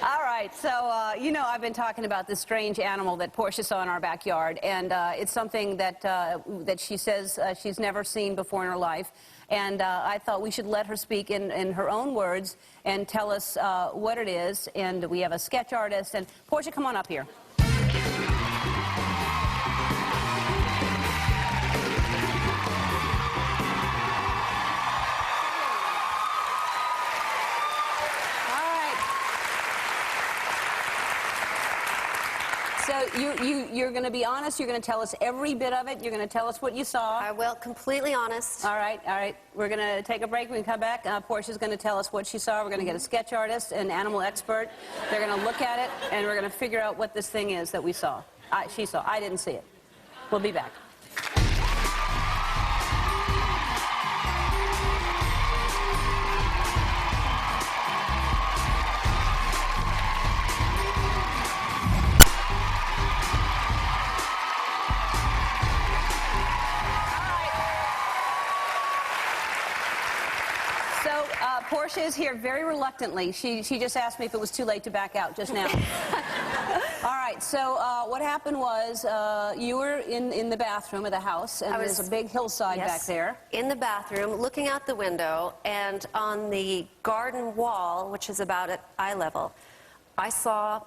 All right, so you know I've been talking about this strange animal that Portia saw in our backyard, and it's something that that she says she's never seen before in her life, and I thought we should let her speak in her own words and tell us what it is. And we have a sketch artist, and Portia, come on up here. So you're going to be honest. You're going to tell us every bit of it. You're going to tell us what you saw. I will, completely honest. All right, all right. We're going to take a break. We can come back. Portia's going to tell us what she saw. We're going to get a sketch artist, an animal expert. They're going to look at it, and we're going to figure out what this thing is that we saw. She saw. I didn't see it. We'll be back. Portia is here very reluctantly. She just asked me if it was too late to back out just now. All right, so what happened was you were in the bathroom of the house, and there's a big hillside back there. In the bathroom, looking out the window, and on the garden wall, which is about at eye level, I saw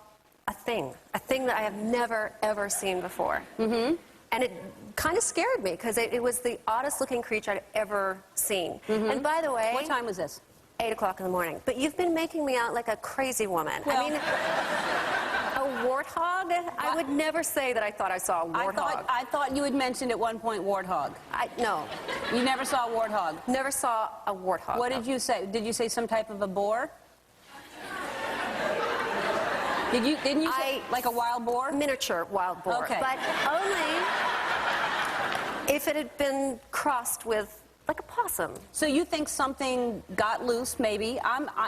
a thing that I have never, ever seen before. Mm-hmm. And it kind of scared me, because it was the oddest looking creature I'd ever seen. Mm-hmm. And by the way... What time was this? 8 o'clock in the morning. But you've been making me out like a crazy woman. Well, I mean, a warthog? I would never say that I thought I saw a warthog. I thought you had mentioned at one point warthog. No. You never saw a warthog? Never saw a warthog. What did you say? Did you say some type of a boar? Didn't you say like a wild boar? Miniature wild boar. Okay. But only if it had been crossed with like a possum. So you think something got loose, maybe?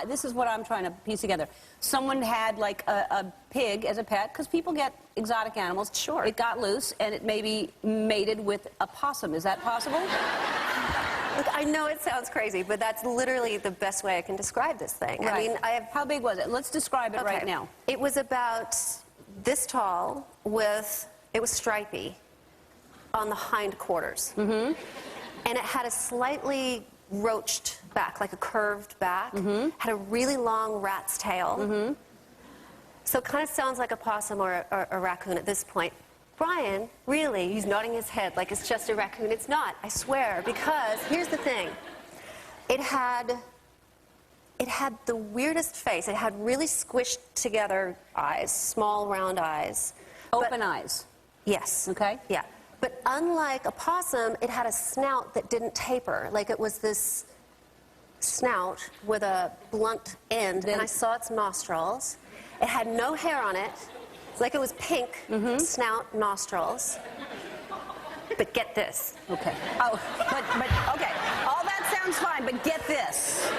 This is what I'm trying to piece together. Someone had like a pig as a pet, because people get exotic animals. Sure. It got loose, and it maybe mated with a possum. Is that possible? Look, I know it sounds crazy, but that's literally the best way I can describe this thing. Right. I mean, How big was it? Let's describe it right now. It was about this tall it was stripy on the hindquarters. Mm-hmm. And it had a slightly roached back, like a curved back. Mm-hmm. Had a really long rat's tail. Mm-hmm. So it kind of sounds like a possum or a raccoon at this point. Brian, really, he's nodding his head like it's just a raccoon. It's not, I swear, because here's the thing. It had the weirdest face. It had really squished together eyes, small round eyes. Open eyes? Yes. Okay. Yeah. But unlike a possum, it had a snout that didn't taper. Like it was this snout with a blunt end, and I saw its nostrils. It had no hair on it. Like it was pink, snout, nostrils. But get this. Okay. Oh, but okay. All that sounds fine, but get this.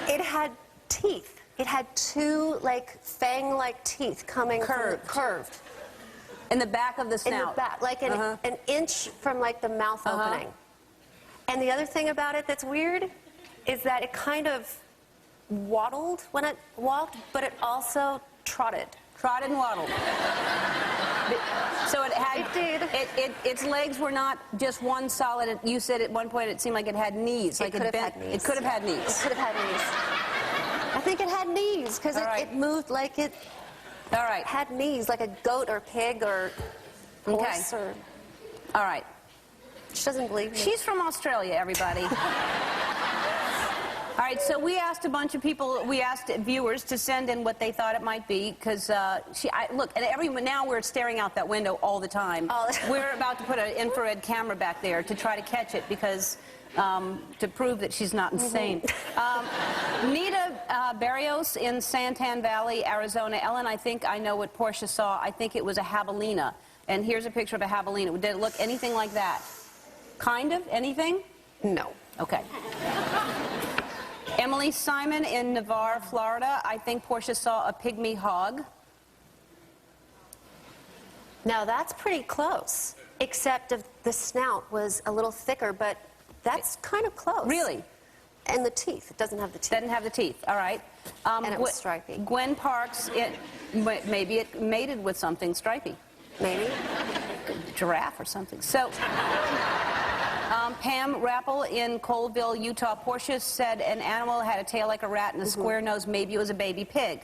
It had teeth. It had two, like, fang-like teeth coming curved. In the back of the snout? In the back, like an inch from, like, the mouth opening. And the other thing about it that's weird is that it kind of waddled when it walked, but it also trotted. Trotted and waddled. So it had... It did. Its legs were not just one solid... You said at one point it seemed like it had knees. It could have had knees. It could have had knees. It could have had knees. I think it had knees, because it moved like it... All right. Had knees, like a goat or pig or horse or... All right. She doesn't believe me. She's from Australia, everybody. All right, so we asked a bunch of people, we asked viewers to send in what they thought it might be, because look, and now we're staring out that window all the time. We're about to put an infrared camera back there to try to catch it, because to prove that she's not insane. Nita Barrios in Santan Valley, Arizona. Ellen, I think I know what Portia saw. I think it was a javelina. And here's a picture of a javelina. Did it look anything like that? Kind of? Anything? No. Okay. Emily Simon in Navarre, Florida. I think Portia saw a pygmy hog. Now that's pretty close, except the snout was a little thicker, but that's kind of close. Really? And the teeth. It doesn't have the teeth. Doesn't have the teeth. All right. And it was stripy. Gwen Parks, maybe it mated with something stripy. Maybe. Giraffe or something. So, Pam Rappel in Colville, Utah. Portia said an animal had a tail like a rat and a square nose. Maybe it was a baby pig.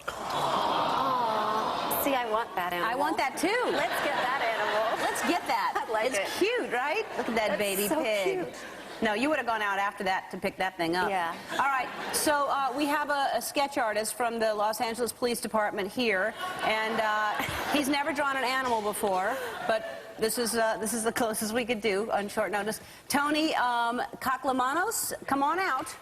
Oh, see, I want that animal. I want that too. Let's get that animal. Let's get that. I like it's it. Cute, right? Look at that That's baby so pig. cute. No, you would have gone out after that to pick that thing up. Yeah. All right. So we have a sketch artist from the Los Angeles Police Department here, and he's never drawn an animal before, but this is the closest we could do on short notice. Tony Coclamanos, come on out.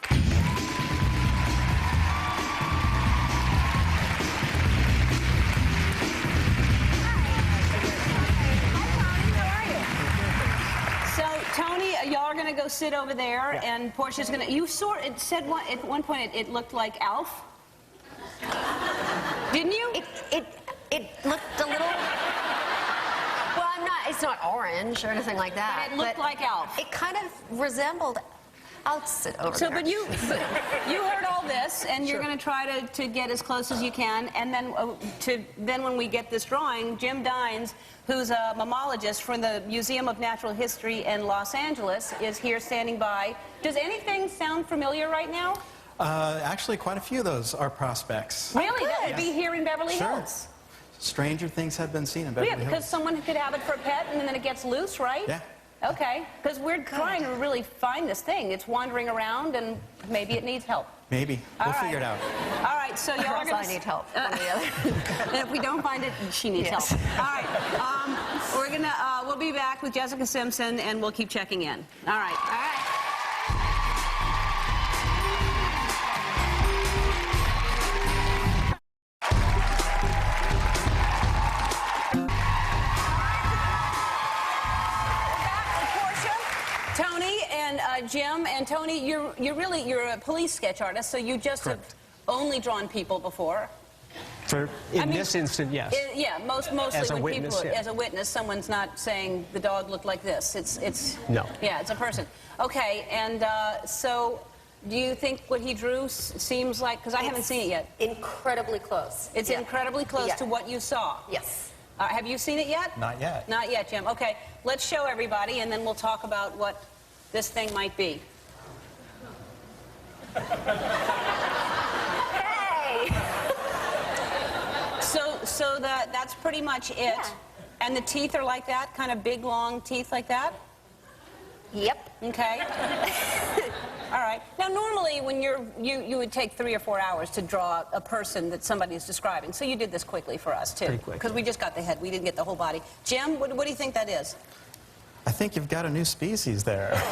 Tony, y'all are going to go sit over there, yeah. And Portia's going to... You it said at one point it looked like Alf. Didn't you? It looked a little... Well, it's not orange or anything like that. But it looked like Alf. It kind of resembled... I'll sit over there. But you heard all this, and you're going to try to get as close as you can, and then then when we get this drawing, Jim Dines, who's a mammologist from the Museum of Natural History in Los Angeles, is here standing by. Does anything sound familiar right now? Actually, quite a few of those are prospects. Really? That would be here in Beverly Sure. Hills? Stranger things have been seen in Beverly Hills. Yeah, because someone could have it for a pet, and then it gets loose, right? Yeah. Okay, because we're trying to really find this thing. It's wandering around, and maybe it needs help. Maybe. We'll figure it out. All right, so y'all are going to... I need help. And if we don't find it, she needs help. All right, we'll be back with Jessica Simpson, and we'll keep checking in. All right. All right. Jim and Tony, you're a police sketch artist, so you just Correct. have only drawn people before. In this instant, yes. Yeah, mostly as a when witness, people, yeah. As a witness, someone's not saying the dog looked like this. It's no. Yeah, it's a person. Okay, and so do you think what he drew seems like? Because I haven't seen it yet. Incredibly close. It's incredibly close to what you saw. Yes. Have you seen it yet? Not yet. Not yet, Jim. Okay, let's show everybody, and then we'll talk about what this thing might be. Hey! So that's pretty much it. Yeah. And the teeth are like that, kind of big, long teeth like that? Yep. Okay. All right. Now, normally, when you would take 3 or 4 hours to draw a person that somebody is describing. So you did this quickly for us, too. Pretty quick. Because we just got the head. We didn't get the whole body. Jim, what do you think that is? I think you've got a new species there. Yep.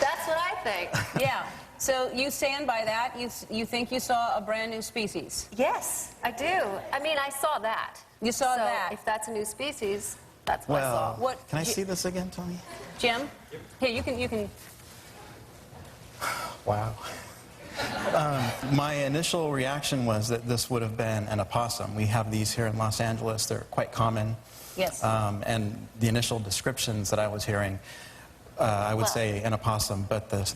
That's what I think. Yeah. So you stand by that. You think you saw a brand new species? Yes, I do. I saw that. You saw that. If that's a new species, that's what I saw. Well, can I see this again, Tony? Jim? Here, you can... Wow. My initial reaction was that this would have been an opossum. We have these here in Los Angeles. They're quite common. Yes. And the initial descriptions that I was hearing, I would say an opossum, but the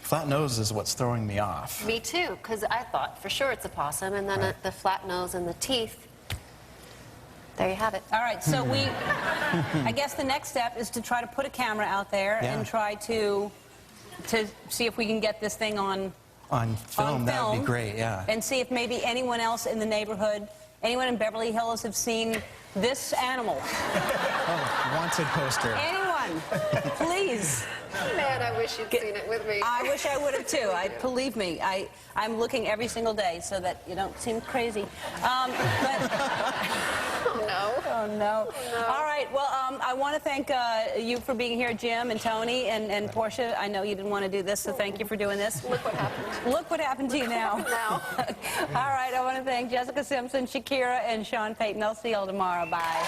flat nose is what's throwing me off. Me too, because I thought for sure it's a possum, and then the flat nose and the teeth. There you have it. All right, so I guess the next step is to try to put a camera out there and try to see if we can get this thing on film. That would be great, yeah. And see if maybe anyone else in the neighborhood, anyone in Beverly Hills have seen this animal. Oh, wanted poster. Anyone, please. Man, I wish you'd seen it with me. I wish I would have too. Believe me, I'm looking every single day so that you don't seem crazy. Oh no. Oh no. Oh, no. All right. Well, I want to thank you for being here, Jim and Tony and Portia. I know you didn't want to do this, so thank you for doing this. Look what happened. Look what happened to you now. Now. All right. I want to thank Jessica Simpson, Shakira, and Sean Payton. I'll see you all tomorrow. Bye.